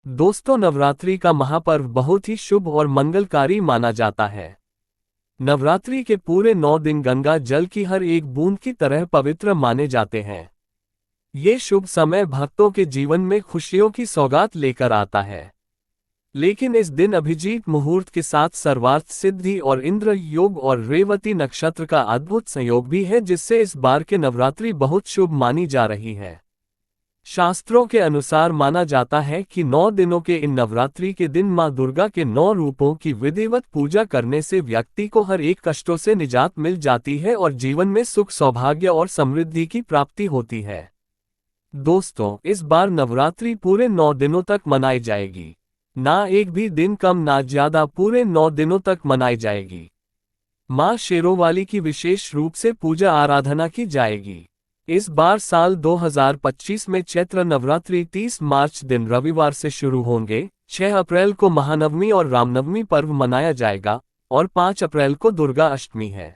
दोस्तों, नवरात्रि का महापर्व बहुत ही शुभ और मंगलकारी माना जाता है। नवरात्रि के पूरे 9 दिन गंगा जल की हर एक बूंद की तरह पवित्र माने जाते हैं। ये शुभ समय भक्तों के जीवन में खुशियों की सौगात लेकर आता है। लेकिन इस दिन अभिजीत मुहूर्त के साथ सर्वार्थ सिद्धि और इंद्र योग और रेवती नक्षत्र का अद्भुत संयोग भी है, जिससे इस बार के नवरात्रि बहुत शुभ मानी जा रही है। शास्त्रों के अनुसार माना जाता है कि 9 दिनों के इन नवरात्रि के दिन मां दुर्गा के 9 रूपों की विधिवत पूजा करने से व्यक्ति को हर एक कष्टों से निजात मिल जाती है और जीवन में सुख, सौभाग्य और समृद्धि की प्राप्ति होती है। दोस्तों, इस बार नवरात्रि पूरे 9 दिनों तक मनाई जाएगी। ना एक भी दिन कम ना ज्यादा, पूरे 9 दिनों तक मनाई जाएगी। मां शेरोवाली की विशेष रूप से पूजा आराधना की जाएगी। इस बार साल 2025 में चैत्र नवरात्रि 30 मार्च दिन रविवार से शुरू होंगे। 6 अप्रैल को महानवमी और रामनवमी पर्व मनाया जाएगा और 5 अप्रैल को दुर्गा अष्टमी है।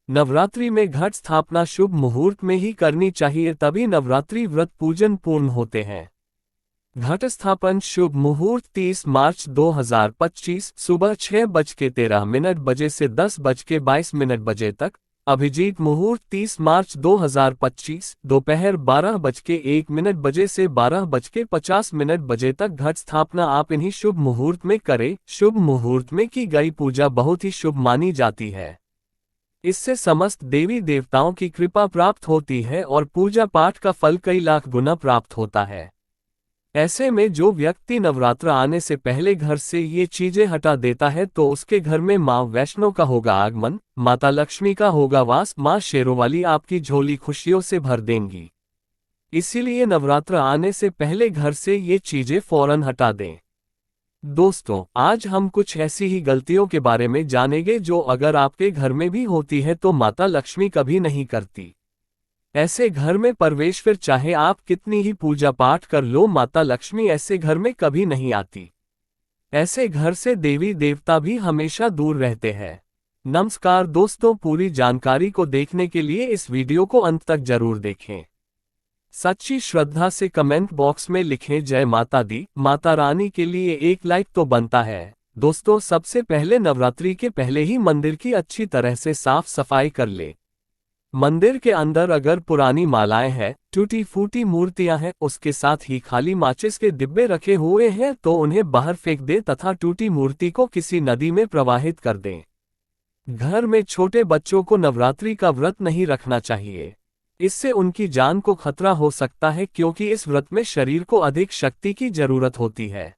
नवरात्रि में घट स्थापना शुभ मुहूर्त में ही करनी चाहिए, तभी नवरात्रि व्रत पूजन पूर्ण होते हैं। घट स्थापन शुभ मुहूर्त 30 मार्च 2025 सुबह 6:13 बजे से 10:22 बजे तक। अभिजीत मुहूर्त 30 मार्च 2025 दोपहर 12:01 बजे से 12:50 बजे तक घट स्थापना आप इन्हीं शुभ मुहूर्त में करें। शुभ मुहूर्त में की गई पूजा बहुत ही शुभ मानी जाती है। इससे समस्त देवी देवताओं की कृपा प्राप्त होती है और पूजा पाठ का फल कई लाख गुना प्राप्त होता है। ऐसे में जो व्यक्ति नवरात्र आने से पहले घर से ये चीजें हटा देता है तो उसके घर में मां वैष्णो का होगा आगमन, माता लक्ष्मी का होगा वास, मां शेरोवाली आपकी झोली खुशियों से भर देंगी। इसीलिए नवरात्र आने से पहले घर से ये चीजें फौरन हटा दें। दोस्तों, आज हम कुछ ऐसी ही गलतियों के बारे में जानेंगे जो अगर आपके घर में भी होती है तो माता लक्ष्मी कभी नहीं करती। ऐसे घर में प्रवेश, फिर चाहे आप कितनी ही पूजा पाठ कर लो, माता लक्ष्मी ऐसे घर में कभी नहीं आती। ऐसे घर से देवी देवता भी हमेशा दूर रहते हैं। नमस्कार दोस्तों, पूरी जानकारी को देखने के लिए इस वीडियो को अंत तक जरूर देखें। सच्ची श्रद्धा से कमेंट बॉक्स में लिखें जय माता दी। माता रानी के लिए एक लाइक तो बनता है। दोस्तों, सबसे पहले नवरात्रि के पहले ही मंदिर की अच्छी तरह से साफ सफाई कर ले। मंदिर के अंदर अगर पुरानी मालाएं हैं, टूटी फूटी मूर्तियां हैं, उसके साथ ही खाली माचिस के डिब्बे रखे हुए हैं तो उन्हें बाहर फेंक दें तथा टूटी मूर्ति को किसी नदी में प्रवाहित कर दें। घर में छोटे बच्चों को नवरात्रि का व्रत नहीं रखना चाहिए। इससे उनकी जान को खतरा हो सकता है, क्योंकि इस व्रत में शरीर को अधिक शक्ति की जरूरत होती है।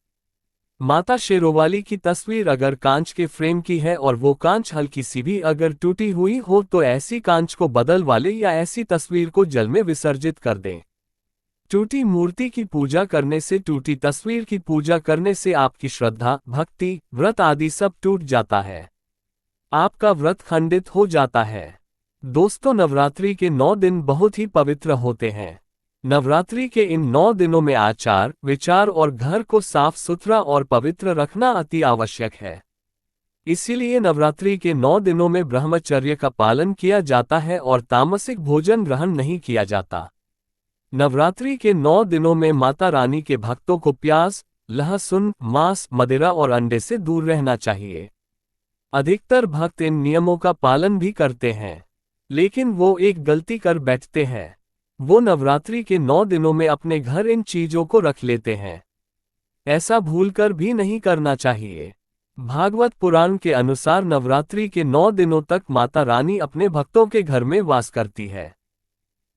माता शेरोवाली की तस्वीर अगर कांच के फ्रेम की है और वो कांच हल्की सी भी अगर टूटी हुई हो तो ऐसी कांच को बदल वाले या ऐसी तस्वीर को जल में विसर्जित कर दें। टूटी मूर्ति की पूजा करने से, टूटी तस्वीर की पूजा करने से आपकी श्रद्धा, भक्ति, व्रत आदि सब टूट जाता है। आपका व्रत खंडित हो जाता है। दोस्तों, नवरात्रि के 9 दिन बहुत ही पवित्र होते हैं। नवरात्रि के इन 9 दिनों में आचार, विचार और घर को साफ सुथरा और पवित्र रखना अति आवश्यक है। इसीलिए नवरात्रि के 9 दिनों में ब्रह्मचर्य का पालन किया जाता है और तामसिक भोजन ग्रहण नहीं किया जाता। नवरात्रि के 9 दिनों में माता रानी के भक्तों को प्याज, लहसुन, मांस, मदिरा और अंडे से दूर रहना चाहिए। अधिकतर भक्त इन नियमों का पालन भी करते हैं, लेकिन वो एक गलती कर बैठते हैं। वो नवरात्रि के 9 दिनों में अपने घर इन चीजों को रख लेते हैं। ऐसा भूलकर भी नहीं करना चाहिए। भागवत पुराण के अनुसार नवरात्रि के 9 दिनों तक माता रानी अपने भक्तों के घर में वास करती है।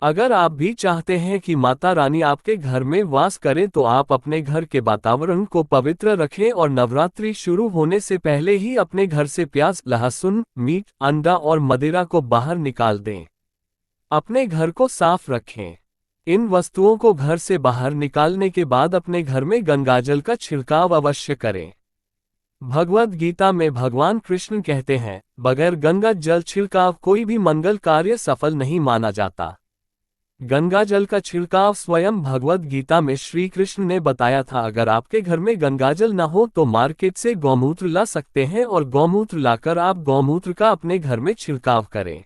अगर आप भी चाहते हैं कि माता रानी आपके घर में वास करे तो आप अपने घर के वातावरण को पवित्र रखें और नवरात्रि शुरू होने से पहले ही अपने घर से प्याज, लहसुन, मीट, अंडा और मदिरा को बाहर निकाल दें। अपने घर को साफ रखें। इन वस्तुओं को घर से बाहर निकालने के बाद अपने घर में गंगाजल का छिड़काव अवश्य करें। भगवद गीता में भगवान कृष्ण कहते हैं, बगैर गंगा जल छिड़काव कोई भी मंगल कार्य सफल नहीं माना जाता। गंगा जल का छिड़काव स्वयं भगवद गीता में श्री कृष्ण ने बताया था। अगर आपके घर में गंगाजल न हो तो मार्केट से गौमूत्र ला सकते हैं और गौमूत्र लाकर आप गौमूत्र का अपने घर में छिड़काव करें।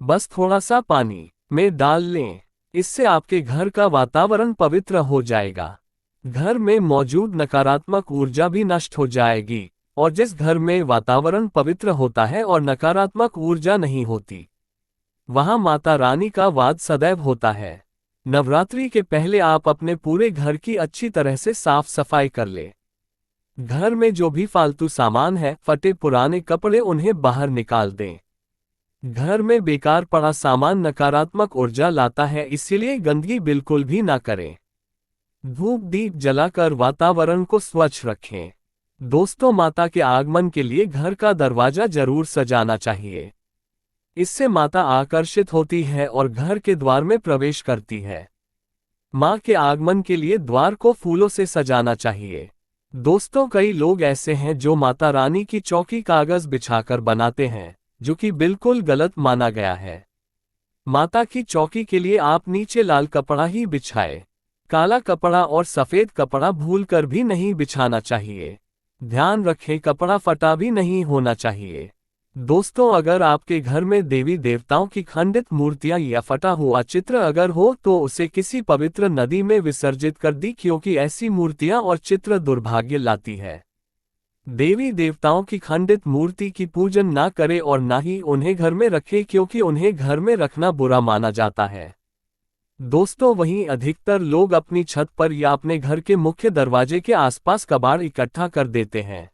बस थोड़ा सा पानी में डाल लें, इससे आपके घर का वातावरण पवित्र हो जाएगा। घर में मौजूद नकारात्मक ऊर्जा भी नष्ट हो जाएगी, और जिस घर में वातावरण पवित्र होता है और नकारात्मक ऊर्जा नहीं होती, वहां माता रानी का वास सदैव होता है। नवरात्रि के पहले आप अपने पूरे घर की अच्छी तरह से साफ सफाई कर ले। घर में जो भी फालतू सामान है, फटे पुराने कपड़े, उन्हें बाहर निकाल दें। घर में बेकार पड़ा सामान नकारात्मक ऊर्जा लाता है, इसीलिए गंदगी बिल्कुल भी ना करें। धूप दीप जलाकर वातावरण को स्वच्छ रखें। दोस्तों, माता के आगमन के लिए घर का दरवाजा जरूर सजाना चाहिए। इससे माता आकर्षित होती है और घर के द्वार में प्रवेश करती है। मां के आगमन के लिए द्वार को फूलों से सजाना चाहिए। दोस्तों, कई लोग ऐसे हैं जो माता रानी की चौकी कागज बिछाकर बनाते हैं, जो कि बिल्कुल गलत माना गया है। माता की चौकी के लिए आप नीचे लाल कपड़ा ही बिछाए। काला कपड़ा और सफेद कपड़ा भूलकर भी नहीं बिछाना चाहिए। ध्यान रखें, कपड़ा फटा भी नहीं होना चाहिए। दोस्तों, अगर आपके घर में देवी देवताओं की खंडित मूर्तियां या फटा हुआ चित्र अगर हो तो उसे किसी पवित्र नदी में विसर्जित कर दी, क्योंकि ऐसी मूर्तियां और चित्र दुर्भाग्य लाती है। देवी देवताओं की खंडित मूर्ति की पूजन ना करें और ना ही उन्हें घर में रखें, क्योंकि उन्हें घर में रखना बुरा माना जाता है। दोस्तों, वहीं अधिकतर लोग अपनी छत पर या अपने घर के मुख्य दरवाजे के आसपास कबाड़ इकट्ठा कर देते हैं।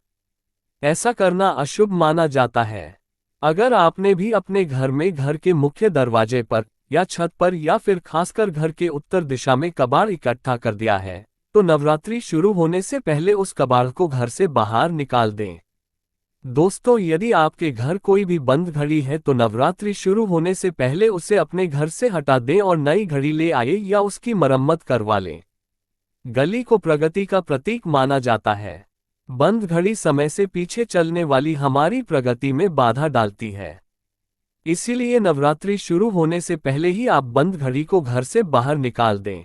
ऐसा करना अशुभ माना जाता है। अगर आपने भी अपने घर में घर के मुख्य दरवाजे पर या छत पर या फिर खासकर घर के उत्तर दिशा में कबाड़ इकट्ठा कर दिया है, तो नवरात्रि शुरू होने से पहले उस कबाड़ को घर से बाहर निकाल दें। दोस्तों, यदि आपके घर कोई भी बंद घड़ी है तो नवरात्रि शुरू होने से पहले उसे अपने घर से हटा दें और नई घड़ी ले आए या उसकी मरम्मत करवा लें। गली को प्रगति का प्रतीक माना जाता है। बंद घड़ी समय से पीछे चलने वाली हमारी प्रगति में बाधा डालती है। इसीलिए नवरात्रि शुरू होने से पहले ही आप बंद घड़ी को घर से बाहर निकाल दें।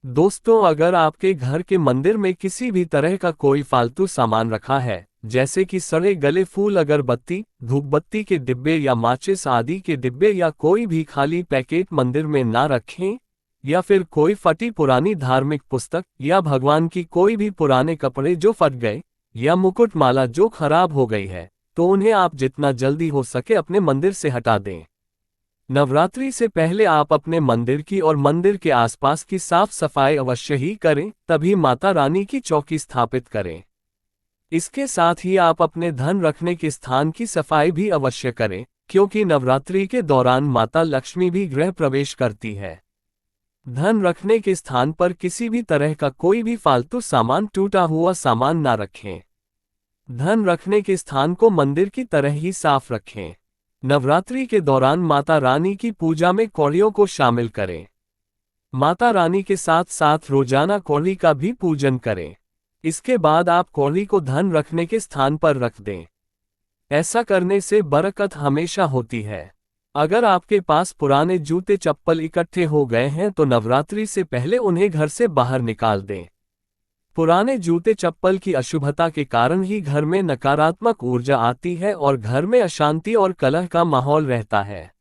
दोस्तों, अगर आपके घर के मंदिर में किसी भी तरह का कोई फालतू सामान रखा है, जैसे कि सड़े गले फूल, अगरबत्ती, धूपबत्ती के डिब्बे या माचिस आदि के डिब्बे या कोई भी खाली पैकेट मंदिर में ना रखें, या फिर कोई फटी पुरानी धार्मिक पुस्तक या भगवान की कोई भी पुराने कपड़े जो फट गए या मुकुट माला जो खराब हो गई है, तो उन्हें आप जितना जल्दी हो सके अपने मंदिर से हटा दें। नवरात्रि से पहले आप अपने मंदिर की और मंदिर के आसपास की साफ सफाई अवश्य ही करें, तभी माता रानी की चौकी स्थापित करें। इसके साथ ही आप अपने धन रखने के स्थान की सफाई भी अवश्य करें, क्योंकि नवरात्रि के दौरान माता लक्ष्मी भी गृह प्रवेश करती है। धन रखने के स्थान पर किसी भी तरह का कोई भी फालतू सामान, टूटा हुआ सामान ना रखें। धन रखने के स्थान को मंदिर की तरह ही साफ रखें। नवरात्रि के दौरान माता रानी की पूजा में कौड़ियों को शामिल करें। माता रानी के साथ साथ रोजाना कौड़ी का भी पूजन करें। इसके बाद आप कौड़ी को धन रखने के स्थान पर रख दें। ऐसा करने से बरकत हमेशा होती है। अगर आपके पास पुराने जूते चप्पल इकट्ठे हो गए हैं तो नवरात्रि से पहले उन्हें घर से बाहर निकाल दें। पुराने जूते चप्पल की अशुभता के कारण ही घर में नकारात्मक ऊर्जा आती है और घर में अशांति और कलह का माहौल रहता है।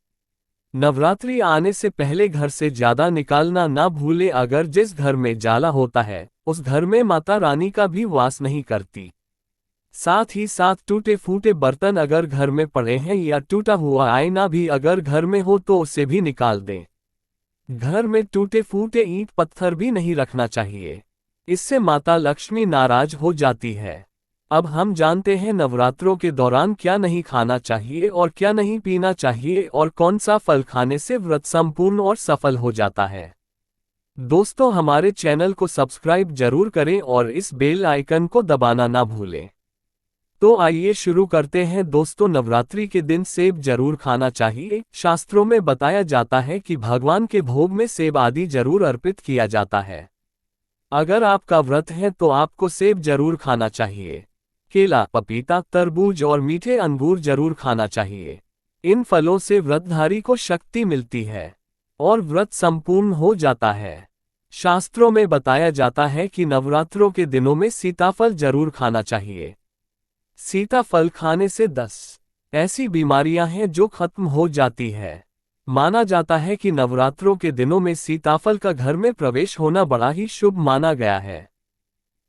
नवरात्रि आने से पहले घर से ज्यादा निकालना ना भूलें। अगर जिस घर में जाला होता है, उस घर में माता रानी का भी वास नहीं करती। साथ ही साथ टूटे फूटे बर्तन अगर घर में पड़े हैं या टूटा हुआ आईना भी अगर घर में हो तो उसे भी निकाल दें। घर में टूटे फूटे ईंट पत्थर भी नहीं रखना चाहिए, इससे माता लक्ष्मी नाराज हो जाती है। अब हम जानते हैं नवरात्रों के दौरान क्या नहीं खाना चाहिए और क्या नहीं पीना चाहिए और कौन सा फल खाने से व्रत संपूर्ण और सफल हो जाता है। दोस्तों, हमारे चैनल को सब्सक्राइब जरूर करें और इस बेल आइकन को दबाना ना भूलें। तो आइए शुरू करते हैं। दोस्तों, नवरात्रि के दिन सेब जरूर खाना चाहिए। शास्त्रों में बताया जाता है कि भगवान के भोग में सेब आदि जरूर अर्पित किया जाता है। अगर आपका व्रत है तो आपको सेब जरूर खाना चाहिए। केला, पपीता, तरबूज और मीठे अंगूर जरूर खाना चाहिए। इन फलों से व्रतधारी को शक्ति मिलती है और व्रत संपूर्ण हो जाता है। शास्त्रों में बताया जाता है कि नवरात्रों के दिनों में सीताफल जरूर खाना चाहिए। सीताफल खाने से 10 ऐसी बीमारियां हैं जो खत्म हो जाती है। माना जाता है कि नवरात्रों के दिनों में सीताफल का घर में प्रवेश होना बड़ा ही शुभ माना गया है।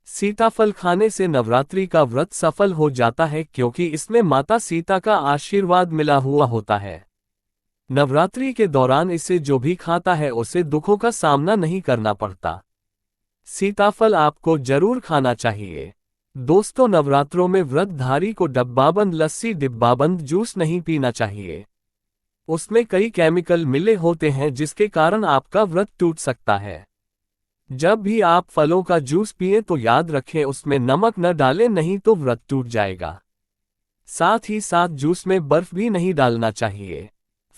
सीताफल खाने से नवरात्रि का व्रत सफल हो जाता है क्योंकि इसमें माता सीता का आशीर्वाद मिला हुआ होता है। नवरात्रि के दौरान इसे जो भी खाता है उसे दुखों का सामना नहीं करना पड़ता। सीताफल आपको जरूर खाना चाहिए। दोस्तों, नवरात्रों में व्रतधारी को डब्बाबंद लस्सी डिब्बाबंद जूस नहीं पीना चाहिए। उसमें कई केमिकल मिले होते हैं जिसके कारण आपका व्रत टूट सकता है। जब भी आप फलों का जूस पिए तो याद रखें उसमें नमक न डालें, नहीं तो व्रत टूट जाएगा। साथ ही साथ जूस में बर्फ भी नहीं डालना चाहिए।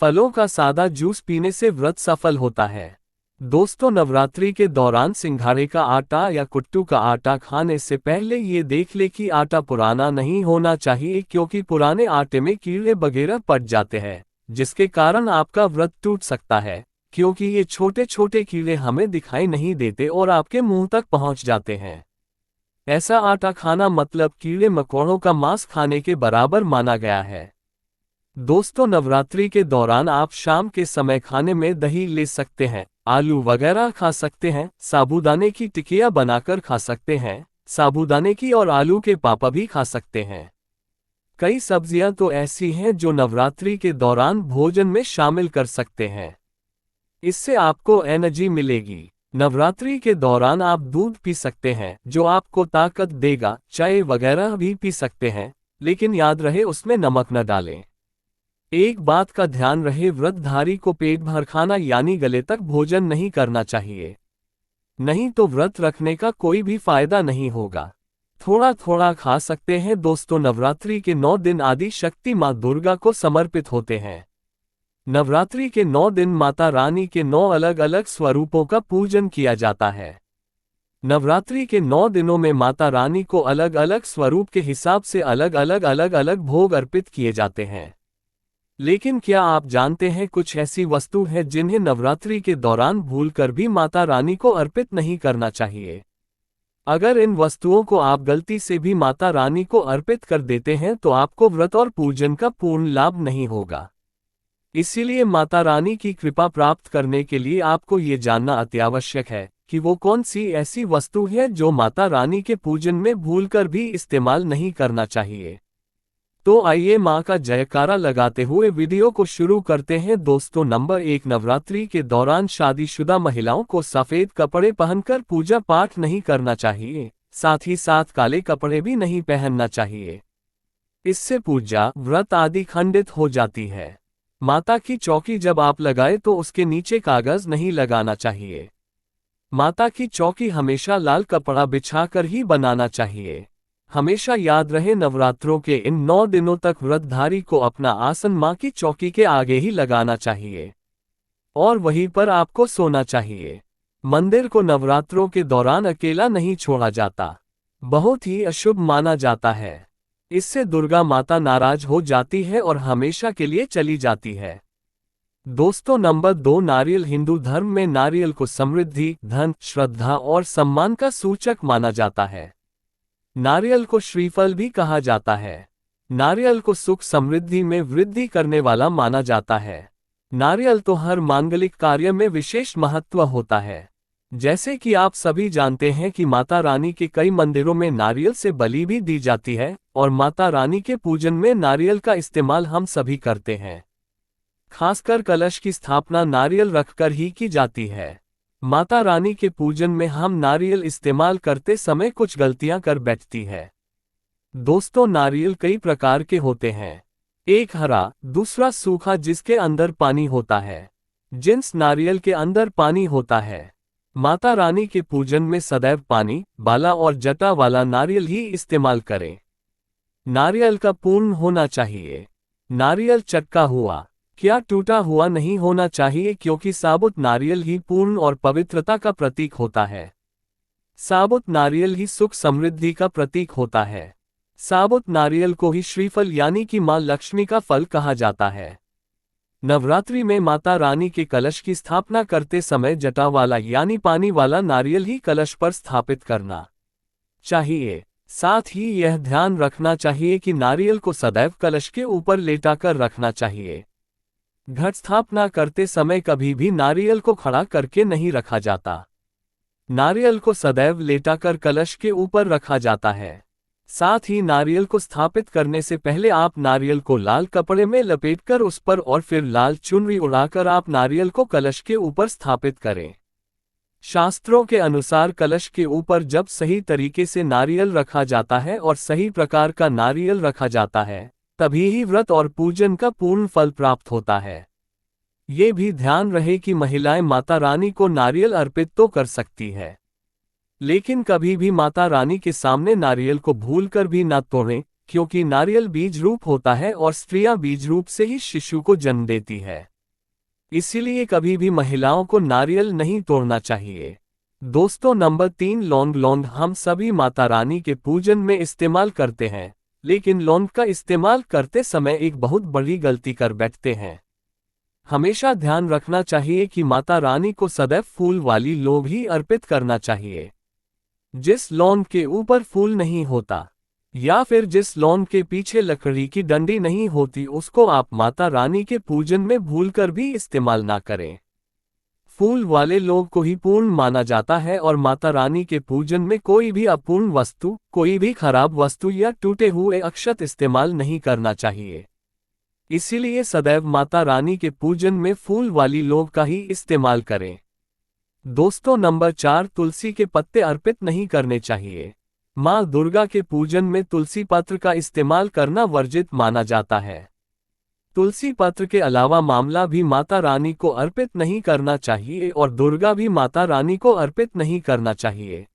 फलों का सादा जूस पीने से व्रत सफल होता है। दोस्तों, नवरात्रि के दौरान सिंघाड़े का आटा या कुट्टू का आटा खाने से पहले ये देख ले कि आटा पुराना नहीं होना चाहिए, क्योंकि पुराने आटे में कीड़े वगैरह पड़ जाते हैं जिसके कारण आपका व्रत टूट सकता है, क्योंकि ये छोटे छोटे कीड़े हमें दिखाई नहीं देते और आपके मुंह तक पहुंच जाते हैं। ऐसा आटा खाना मतलब कीड़े मकोड़ों का मांस खाने के बराबर माना गया है। दोस्तों, नवरात्रि के दौरान आप शाम के समय खाने में दही ले सकते हैं, आलू वगैरह खा सकते हैं, साबूदाने की टिकिया बनाकर खा सकते हैं, साबूदाने की और आलू के पापा भी खा सकते हैं। कई सब्जियां तो ऐसी हैं जो नवरात्रि के दौरान भोजन में शामिल कर सकते हैं। इससे आपको एनर्जी मिलेगी। नवरात्रि के दौरान आप दूध पी सकते हैं जो आपको ताकत देगा, चाय वगैरह भी पी सकते हैं, लेकिन याद रहे उसमें नमक न डालें। एक बात का ध्यान रहे, व्रतधारी को पेट भर खाना यानी गले तक भोजन नहीं करना चाहिए, नहीं तो व्रत रखने का कोई भी फायदा नहीं होगा। थोड़ा थोड़ा खा सकते हैं। दोस्तों, नवरात्रि के 9 दिन आदि शक्ति माँ दुर्गा को समर्पित होते हैं। नवरात्रि के 9 दिन माता रानी के 9 अलग अलग स्वरूपों का पूजन किया जाता है। नवरात्रि के 9 दिनों में माता रानी को अलग अलग स्वरूप के हिसाब से अलग अलग भोग अर्पित किए जाते हैं। लेकिन क्या आप जानते हैं कुछ ऐसी वस्तु है जिन्हें नवरात्रि के दौरान भूलकर भी माता रानी को अर्पित नहीं करना चाहिए। अगर इन वस्तुओं को आप गलती से भी माता रानी को अर्पित कर देते हैं तो आपको व्रत और पूजन का पूर्ण लाभ नहीं होगा। इसीलिए माता रानी की कृपा प्राप्त करने के लिए आपको ये जानना अत्यावश्यक है कि वो कौन सी ऐसी वस्तु है जो माता रानी के पूजन में भूलकर भी इस्तेमाल नहीं करना चाहिए। तो आइए माँ का जयकारा लगाते हुए वीडियो को शुरू करते हैं। दोस्तों, नंबर 1, नवरात्रि के दौरान शादीशुदा महिलाओं को सफेद कपड़े पहनकर पूजा पाठ नहीं करना चाहिए, साथ ही साथ काले कपड़े भी नहीं पहनना चाहिए। इससे पूजा व्रत आदि खंडित हो जाती है। माता की चौकी जब आप लगाए तो उसके नीचे कागज नहीं लगाना चाहिए। माता की चौकी हमेशा लाल कपड़ा बिछाकर ही बनाना चाहिए। हमेशा याद रहे, नवरात्रों के इन 9 दिनों तक व्रतधारी को अपना आसन मां की चौकी के आगे ही लगाना चाहिए और वहीं पर आपको सोना चाहिए। मंदिर को नवरात्रों के दौरान अकेला नहीं छोड़ा जाता, बहुत ही अशुभ माना जाता है। इससे दुर्गा माता नाराज हो जाती है और हमेशा के लिए चली जाती है। दोस्तों, नंबर 2, नारियल। हिंदू धर्म में नारियल को समृद्धि, धन, श्रद्धा और सम्मान का सूचक माना जाता है। नारियल को श्रीफल भी कहा जाता है। नारियल को सुख समृद्धि में वृद्धि करने वाला माना जाता है। नारियल तो हर मांगलिक कार्य में विशेष महत्व होता है। जैसे कि आप सभी जानते हैं कि माता रानी के कई मंदिरों में नारियल से बलि भी दी जाती है और माता रानी के पूजन में नारियल का इस्तेमाल हम सभी करते हैं। खासकर कलश की स्थापना नारियल रखकर ही की जाती है। माता रानी के पूजन में हम नारियल इस्तेमाल करते समय कुछ गलतियां कर बैठती है। दोस्तों, नारियल कई प्रकार के होते हैं। एक हरा, दूसरा सूखा जिसके अंदर पानी होता है। जिन्स नारियल के अंदर पानी होता है। माता रानी के पूजन में सदैव पानी, बाला और जटा वाला नारियल ही इस्तेमाल करें। नारियल का पूर्ण होना चाहिए। नारियल चटका हुआ, क्या टूटा हुआ नहीं होना चाहिए, क्योंकि साबुत नारियल ही पूर्ण और पवित्रता का प्रतीक होता है। साबुत नारियल ही सुख समृद्धि का प्रतीक होता है। साबुत नारियल को ही श्रीफल यानी कि मां लक्ष्मी का फल कहा जाता है। नवरात्रि में माता रानी के कलश की स्थापना करते समय जटा वाला यानी पानी वाला नारियल ही कलश पर स्थापित करना चाहिए। साथ ही यह ध्यान रखना चाहिए कि नारियल को सदैव कलश के ऊपर लेटाकर रखना चाहिए। घट स्थापना करते समय कभी भी नारियल को खड़ा करके नहीं रखा जाता। नारियल को सदैव लेटाकर कलश के ऊपर रखा जाता है। साथ ही नारियल को स्थापित करने से पहले आप नारियल को लाल कपड़े में लपेटकर उस पर और फिर लाल चुनरी उड़ाकर आप नारियल को कलश के ऊपर स्थापित करें। शास्त्रों के अनुसार कलश के ऊपर जब सही तरीके से नारियल रखा जाता है और सही प्रकार का नारियल रखा जाता है, तभी ही व्रत और पूजन का पूर्ण फल प्राप्त होता है। ये भी ध्यान रहे कि महिलाएं माता रानी को नारियल अर्पित तो कर सकती है, लेकिन कभी भी माता रानी के सामने नारियल को भूलकर भी न तोड़ें, क्योंकि नारियल बीज रूप होता है और स्त्रियां बीज रूप से ही शिशु को जन्म देती है। इसीलिए कभी भी महिलाओं को नारियल नहीं तोड़ना चाहिए। दोस्तों, नंबर 3, लौंग। लौंग हम सभी माता रानी के पूजन में इस्तेमाल करते हैं, लेकिन लौंग का इस्तेमाल करते समय एक बहुत बड़ी गलती कर बैठते हैं। हमेशा ध्यान रखना चाहिए कि माता रानी को सदैव फूल वाली लौंग ही अर्पित करना चाहिए। जिस लौंग के ऊपर फूल नहीं होता या फिर जिस लौंग के पीछे लकड़ी की डंडी नहीं होती, उसको आप माता रानी के पूजन में भूलकर भी इस्तेमाल ना करें। फूल वाले लौंग को ही पूर्ण माना जाता है और माता रानी के पूजन में कोई भी अपूर्ण वस्तु, कोई भी खराब वस्तु या टूटे हुए अक्षत इस्तेमाल नहीं करना चाहिए। इसीलिए सदैव माता रानी के पूजन में फूल वाली लौंग का ही इस्तेमाल करें। दोस्तों, नंबर 4, तुलसी के पत्ते अर्पित नहीं करने चाहिए। माँ दुर्गा के पूजन में तुलसी पत्र का इस्तेमाल करना वर्जित माना जाता है। तुलसी पत्र के अलावा मामला भी माता रानी को अर्पित नहीं करना चाहिए और दुर्गा भी माता रानी को अर्पित नहीं करना चाहिए।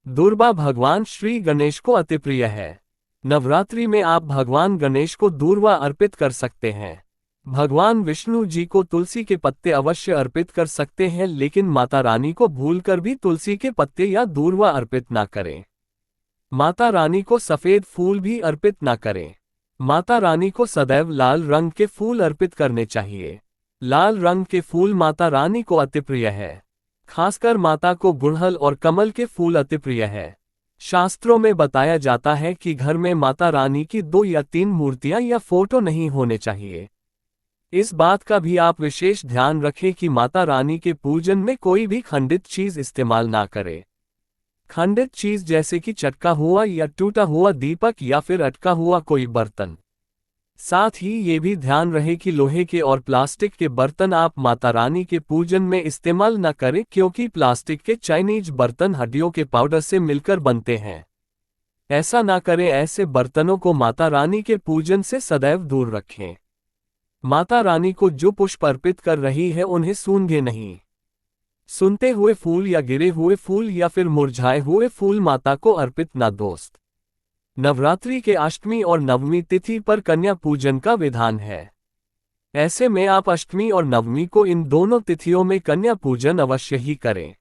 दुर्वा भगवान श्री गणेश को अति प्रिय है। नवरात्रि में आप भगवान गणेश को दूर्वा अर्पित कर सकते हैं। भगवान विष्णु जी को तुलसी के पत्ते अवश्य अर्पित कर सकते हैं, लेकिन माता रानी को भूलकर भी तुलसी के पत्ते या दूर्वा अर्पित ना करें। माता रानी को सफेद फूल भी अर्पित ना करें। माता रानी को सदैव लाल रंग के फूल अर्पित करने चाहिए। लाल रंग के फूल माता रानी को अति प्रिय है। खासकर माता को गुड़हल और कमल के फूल अति प्रिय है। शास्त्रों में बताया जाता है कि घर में माता रानी की 2 या 3 मूर्तियां या फोटो नहीं होने चाहिए। इस बात का भी आप विशेष ध्यान रखें कि माता रानी के पूजन में कोई भी खंडित चीज इस्तेमाल ना करें। खंडित चीज जैसे कि चटका हुआ या टूटा हुआ दीपक या फिर अटका हुआ कोई बर्तन। साथ ही ये भी ध्यान रहे कि लोहे के और प्लास्टिक के बर्तन आप माता रानी के पूजन में इस्तेमाल न करें, क्योंकि प्लास्टिक के चाइनीज बर्तन हड्डियों के पाउडर से मिलकर बनते हैं। ऐसा ना करें, ऐसे बर्तनों को माता रानी के पूजन से सदैव दूर रखें। माता रानी को जो पुष्प अर्पित कर रही है उन्हें सूंघे नहीं। सुनते हुए फूल या गिरे हुए फूल या फिर मुरझाए हुए फूल माता को अर्पित ना। दोस्त, नवरात्रि के अष्टमी और नवमी तिथि पर कन्या पूजन का विधान है। ऐसे में आप अष्टमी और नवमी को इन दोनों तिथियों में कन्या पूजन अवश्य ही करें।